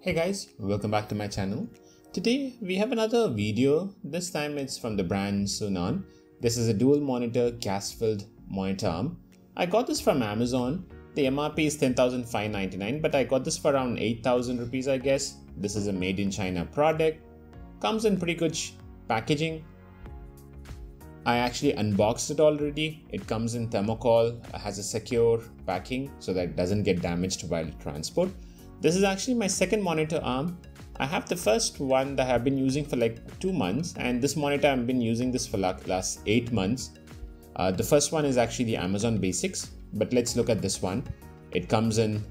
Hey guys, welcome back to my channel. Today we have another video. This time it's from the brand Sunon. This is a dual monitor gas filled monitor arm. I got this from Amazon. The MRP is 10,599, but I got this for around 8,000 rupees I guess. This is a made in China product. Comes in pretty good packaging. I actually unboxed it already. It comes in thermocol, has a secure packing so that it doesn't get damaged while transport. This is actually my second monitor arm. I have the first one that I've been using for like 2 months, and this monitor I've been using this for like last 8 months. The first one is actually the Amazon Basics, but let's look at this one. It comes in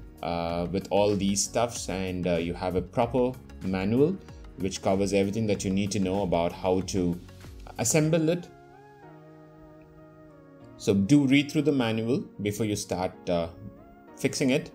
with all these stuffs, and you have a proper manual which covers everything that you need to know about how to assemble it. So do read through the manual before you start fixing it.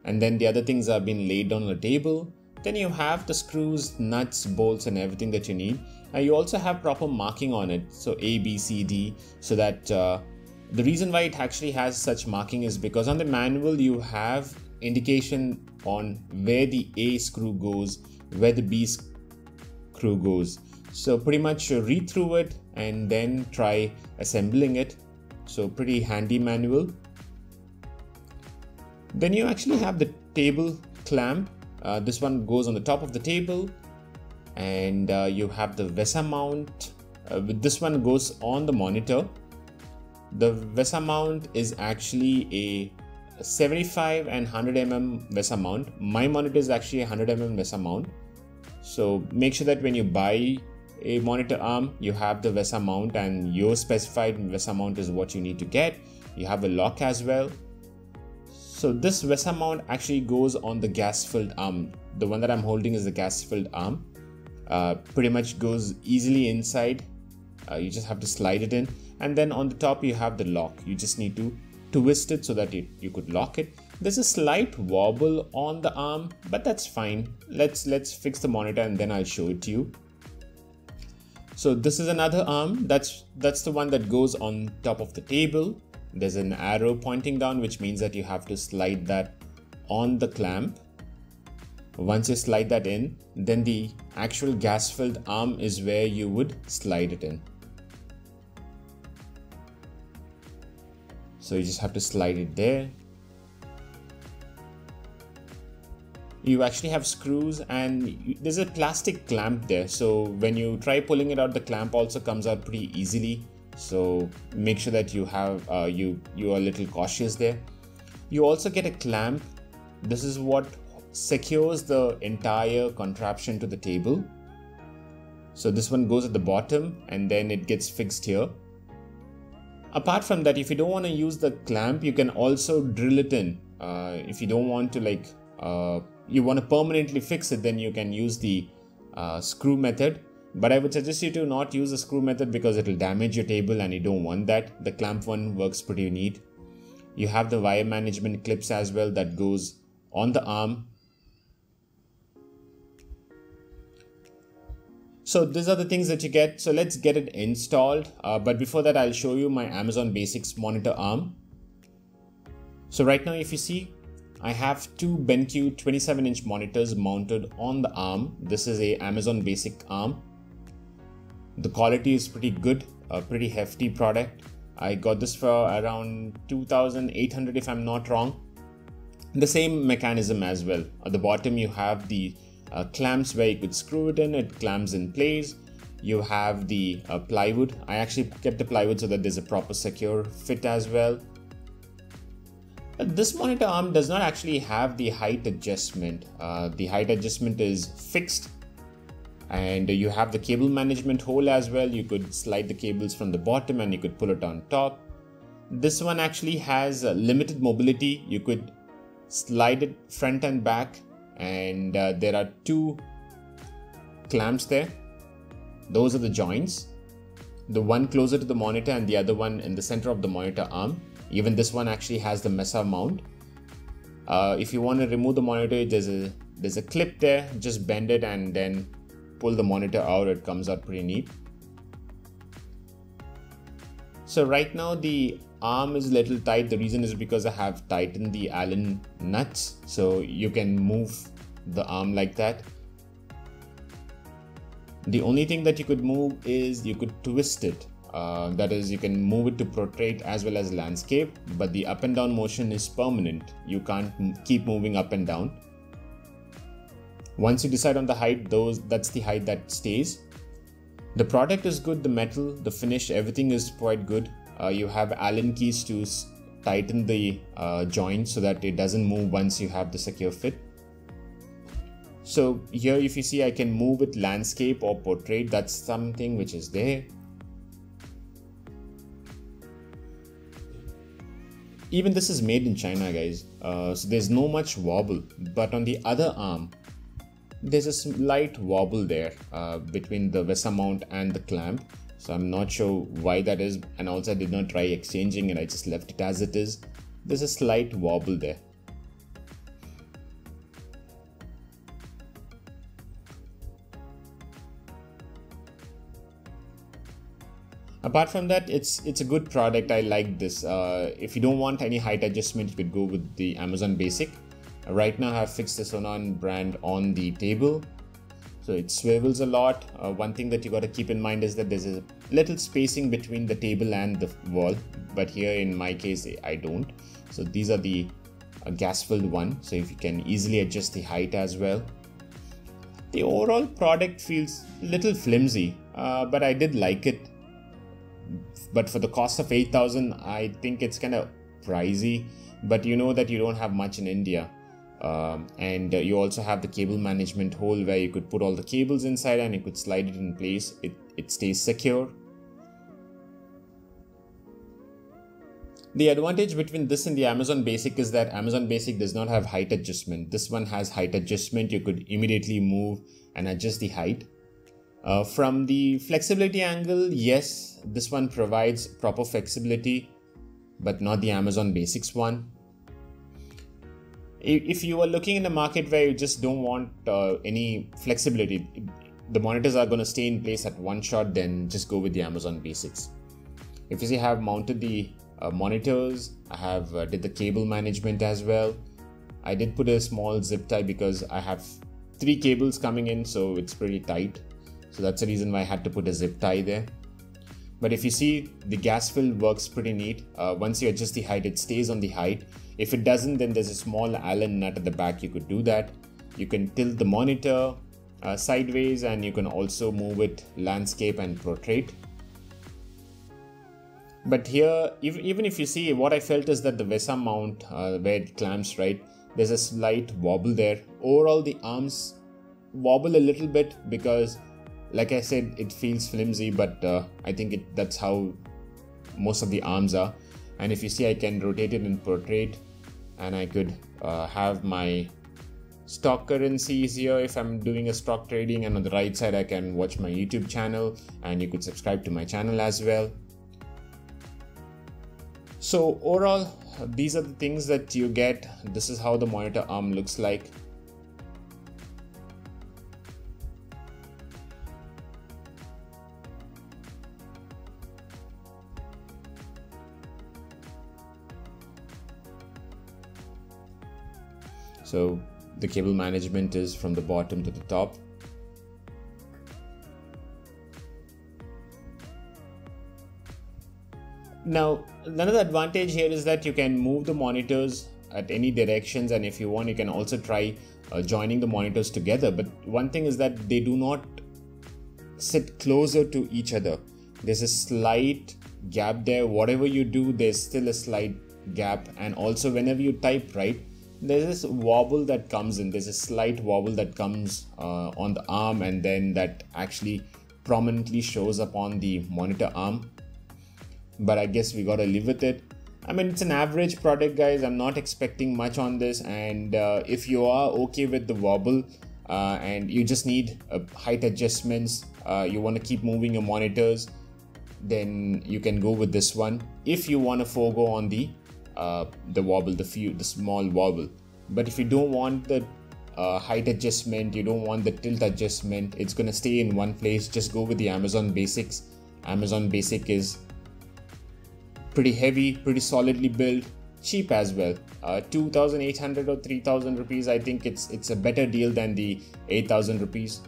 And then the other things are being laid on the table. Then you have the screws, nuts, bolts and everything that you need. And you also have proper marking on it. So A, B, C, D. So that the reason why it actually has such marking is because on the manual you have indication on where the A screw goes, where the B screw goes. So pretty much read through it and then try assembling it. So pretty handy manual. Then you actually have the table clamp. This one goes on the top of the table, and you have the VESA mount. This one goes on the monitor. The VESA mount is actually a 75 and 100 mm VESA mount. My monitor is actually a 100 mm VESA mount. So make sure that when you buy a monitor arm, you have the VESA mount, and your specified VESA mount is what you need to get. You have a lock as well. So this VESA mount actually goes on the gas filled arm. The one that I'm holding is the gas filled arm. Pretty much goes easily inside. You just have to slide it in, and then on the top you have the lock. You just need to twist it so that you could lock it. There's a slight wobble on the arm, but that's fine. Let's fix the monitor and then I'll show it to you. So this is another arm. That's the one that goes on top of the table. There's an arrow pointing down, which means that you have to slide that on the clamp. Once you slide that in, then the actual gas filled arm is where you would slide it in. So you just have to slide it there. You actually have screws, and there's a plastic clamp there. So when you try pulling it out, the clamp also comes out pretty easily. So make sure that you have you are a little cautious there. You also get a clamp. This is what secures the entire contraption to the table. So this one goes at the bottom and then it gets fixed here. Apart from that, if you don't want to use the clamp, you can also drill it in. If you don't want to you want to permanently fix it, then you can use the screw method. But I would suggest you to not use the screw method because it will damage your table and you don't want that. The clamp one works pretty neat. You have the wire management clips as well that goes on the arm. So these are the things that you get. So let's get it installed. But before that, I'll show you my Amazon Basics monitor arm. So right now, if you see, I have two BenQ 27-inch monitors mounted on the arm. This is a Amazon Basic arm. The quality is pretty good, a pretty hefty product. I got this for around 2,800 if I'm not wrong. The same mechanism as well. At the bottom you have the clamps where you could screw it in, it clamps in place. You have the plywood. I actually kept the plywood so that there's a proper secure fit as well. This monitor arm does not actually have the height adjustment. The height adjustment is fixed. And you have the cable management hole as well. You could slide the cables from the bottom and you could pull it on top. This one actually has limited mobility. You could slide it front and back, and there are two clamps there. Those are the joints. The one closer to the monitor and the other one in the center of the monitor arm. Even this one actually has the VESA mount. If you want to remove the monitor, there's a clip there. Just bend it and then pull the monitor out. It comes out pretty neat. So right now the arm is a little tight. The reason is because I have tightened the Allen nuts, so you can move the arm like that. The only thing that you could move is you could twist it. That is, you can move it to portrait as well as landscape, but the up and down motion is permanent. You can't keep moving up and down. Once you decide on the height, that's the height that stays. The product is good, the metal, the finish, everything is quite good. You have Allen keys to tighten the joint so that it doesn't move once you have the secure fit. So here if you see, I can move with landscape or portrait. That's something which is there. Even this is made in China, guys. So there's no much wobble, but on the other arm, there's a slight wobble there between the VESA mount and the clamp. So I'm not sure why that is, and also I did not try exchanging it, I just left it as it is. There's a slight wobble there. Apart from that, it's a good product. I like this. If you don't want any height adjustment, you could go with the Amazon Basic. Right now I have fixed the Sunon brand on the table, so it swivels a lot. One thing that you got to keep in mind is that there's a little spacing between the table and the wall, but here in my case I don't. So these are the gas filled one, so if you can easily adjust the height as well. The overall product feels a little flimsy, but I did like it. But for the cost of 8,000, I think it's kind of pricey, but you know that you don't have much in India. And you also have the cable management hole where you could put all the cables inside and you could slide it in place. It stays secure. The advantage between this and the Amazon Basic is that Amazon Basic does not have height adjustment. This one has height adjustment. You could immediately move and adjust the height. From the flexibility angle, yes, this one provides proper flexibility, but not the Amazon Basics one. If you are looking in a market where you just don't want any flexibility, the monitors are going to stay in place at one shot, then just go with the Amazon Basics. If you see, I have mounted the monitors, I have did the cable management as well. I did put a small zip tie because I have 3 cables coming in, so it's pretty tight. So that's the reason why I had to put a zip tie there. But if you see, the gas fill works pretty neat. Once you adjust the height, it stays on the height. If it doesn't, then there's a small Allen nut at the back. You could do that. You can tilt the monitor sideways, and you can also move it landscape and portrait. But here, even if you see, what I felt is that the VESA mount where it clamps, right, there's a slight wobble there. Overall, the arms wobble a little bit because, like I said, it feels flimsy, but I think that's how most of the arms are. And if you see, I can rotate it in portrait, and I could have my stock currencies here if I'm doing a stock trading, and on the right side I can watch my YouTube channel, and you could subscribe to my channel as well. So overall, these are the things that you get. This is how the monitor arm looks like. So the cable management is from the bottom to the top. Now, another advantage here is that you can move the monitors at any directions, and if you want, you can also try joining the monitors together. But one thing is that they do not sit closer to each other. There's a slight gap there. Whatever you do, there's still a slight gap. And also, whenever you type, right, there's this wobble that comes in. There's a slight wobble that comes on the arm, and then that actually prominently shows up on the monitor arm. But I guess we gotta live with it. I mean, it's an average product, guys. I'm not expecting much on this. And if you are okay with the wobble and you just need height adjustments, you want to keep moving your monitors, then you can go with this one. If you want to forego on the wobble, the small wobble. But if you don't want the height adjustment, you don't want the tilt adjustment, it's gonna stay in one place, just go with the Amazon Basics. Amazon Basic is pretty heavy, pretty solidly built, cheap as well. 2,800 or 3,000 rupees, I think it's a better deal than the 8,000 rupees.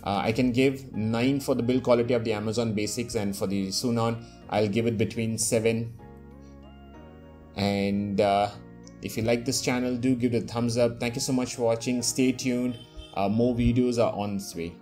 I can give 9 for the build quality of the Amazon Basics, and for the Sunon I'll give it between 7. And if you like this channel, do give it a thumbs up. Thank you so much for watching. Stay tuned. More videos are on its way.